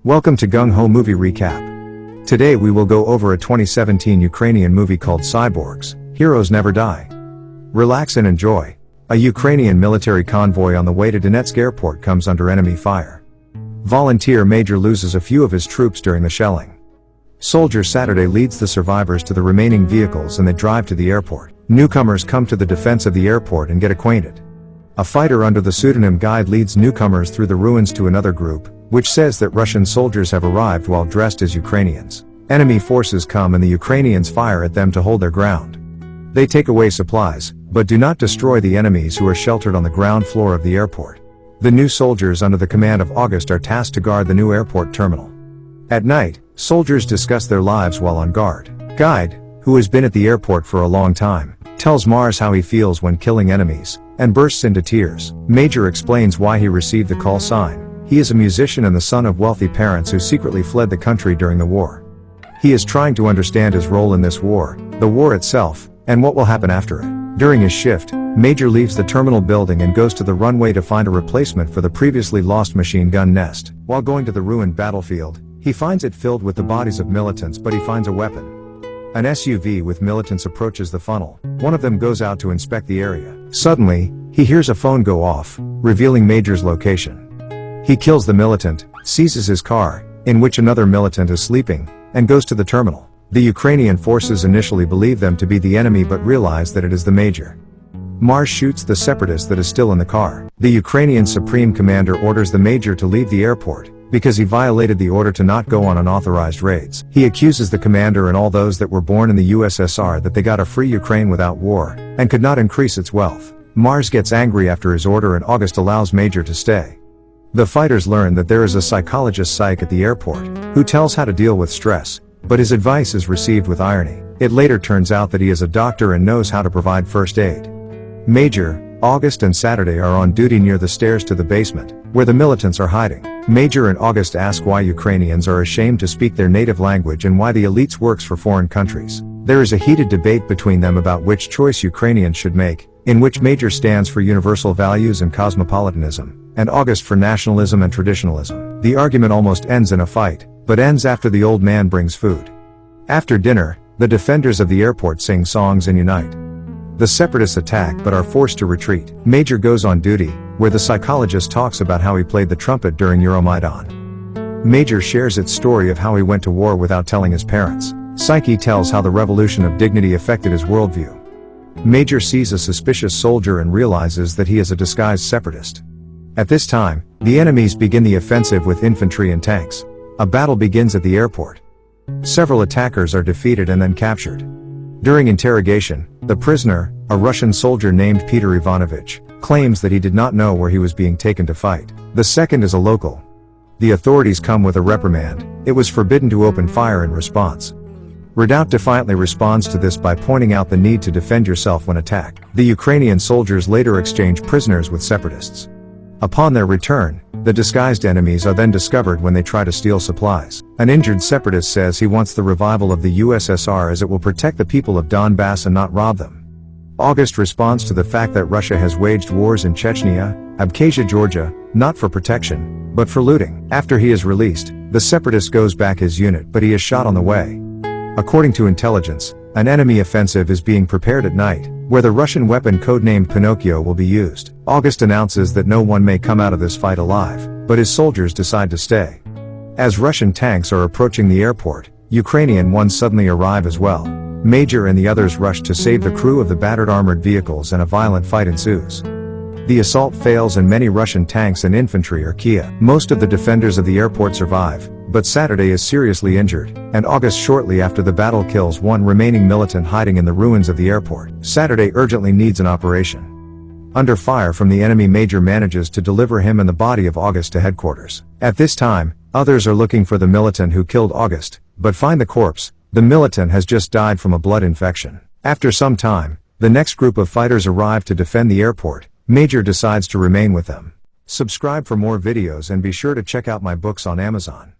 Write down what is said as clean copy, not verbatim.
Welcome to Gung Ho Movie Recap. Today we will go over a 2017 Ukrainian movie called Cyborgs, Heroes Never Die. Relax and enjoy. A Ukrainian military convoy on the way to Donetsk Airport comes under enemy fire. Volunteer Major loses a few of his troops during the shelling. Soldier Saturday leads the survivors to the remaining vehicles and they drive to the airport. Newcomers come to the defense of the airport and get acquainted. A fighter under the pseudonym Guide leads newcomers through the ruins to another group, which says that Russian soldiers have arrived while dressed as Ukrainians. Enemy forces come and the Ukrainians fire at them to hold their ground. They take away supplies, but do not destroy the enemies who are sheltered on the ground floor of the airport. The new soldiers under the command of August are tasked to guard the new airport terminal. At night, soldiers discuss their lives while on guard. Guide, who has been at the airport for a long time, tells Mars how he feels when killing enemies, and bursts into tears. Major explains why he received the call sign. He is a musician and the son of wealthy parents who secretly fled the country during the war. He is trying to understand his role in this war, the war itself, and what will happen after it. During his shift, Major leaves the terminal building and goes to the runway to find a replacement for the previously lost machine gun nest. While going to the ruined battlefield, he finds it filled with the bodies of militants, but he finds a weapon. An SUV with militants approaches the funnel. One of them goes out to inspect the area. Suddenly, he hears a phone go off, revealing Major's location. He kills the militant, seizes his car, in which another militant is sleeping, and goes to the terminal. The Ukrainian forces initially believe them to be the enemy but realize that it is the Major. Mars shoots the separatist that is still in the car. The Ukrainian Supreme Commander orders the Major to leave the airport, because he violated the order to not go on unauthorized raids. He accuses the commander and all those that were born in the USSR that they got a free Ukraine without war, and could not increase its wealth. Mars gets angry after his order and August allows Major to stay. The fighters learn that there is a psychologist psych at the airport, who tells how to deal with stress, but his advice is received with irony. It later turns out that he is a doctor and knows how to provide first aid. Major, August and Saturday are on duty near the stairs to the basement, where the militants are hiding. Major and August ask why Ukrainians are ashamed to speak their native language and why the elites works for foreign countries. There is a heated debate between them about which choice Ukrainians should make, in which Major stands for universal values and cosmopolitanism, and August for nationalism and traditionalism. The argument almost ends in a fight, but ends after the old man brings food. After dinner, the defenders of the airport sing songs and unite. The separatists attack but are forced to retreat. Major goes on duty, where the psychologist talks about how he played the trumpet during Euromaidan. Major shares its story of how he went to war without telling his parents. Psyche tells how the revolution of dignity affected his worldview. Major sees a suspicious soldier and realizes that he is a disguised separatist. At this time, the enemies begin the offensive with infantry and tanks. A battle begins at the airport. Several attackers are defeated and then captured. During interrogation, the prisoner, a Russian soldier named Peter Ivanovich, claims that he did not know where he was being taken to fight. The second is a local. The authorities come with a reprimand. It was forbidden to open fire in response. Redoubt defiantly responds to this by pointing out the need to defend yourself when attacked. The Ukrainian soldiers later exchange prisoners with separatists. Upon their return, the disguised enemies are then discovered when they try to steal supplies. An injured separatist says he wants the revival of the USSR as it will protect the people of Donbass and not rob them. August responds to the fact that Russia has waged wars in Chechnya, Abkhazia, Georgia, not for protection, but for looting. After he is released, the separatist goes back his unit but he is shot on the way. According to intelligence, an enemy offensive is being prepared at night, where the Russian weapon codenamed Pinocchio will be used. August announces that no one may come out of this fight alive, but his soldiers decide to stay. As Russian tanks are approaching the airport, Ukrainian ones suddenly arrive as well. Major and the others rush to save the crew of the battered armored vehicles and a violent fight ensues. The assault fails and many Russian tanks and infantry are killed. Most of the defenders of the airport survive, but Saturday is seriously injured, and August shortly after the battle kills one remaining militant hiding in the ruins of the airport. Saturday urgently needs an operation. Under fire from the enemy, Major manages to deliver him and the body of August to headquarters. At this time, others are looking for the militant who killed August, but find the corpse. The militant has just died from a blood infection. After some time, the next group of fighters arrive to defend the airport. Major decides to remain with them. Subscribe for more videos and be sure to check out my books on Amazon.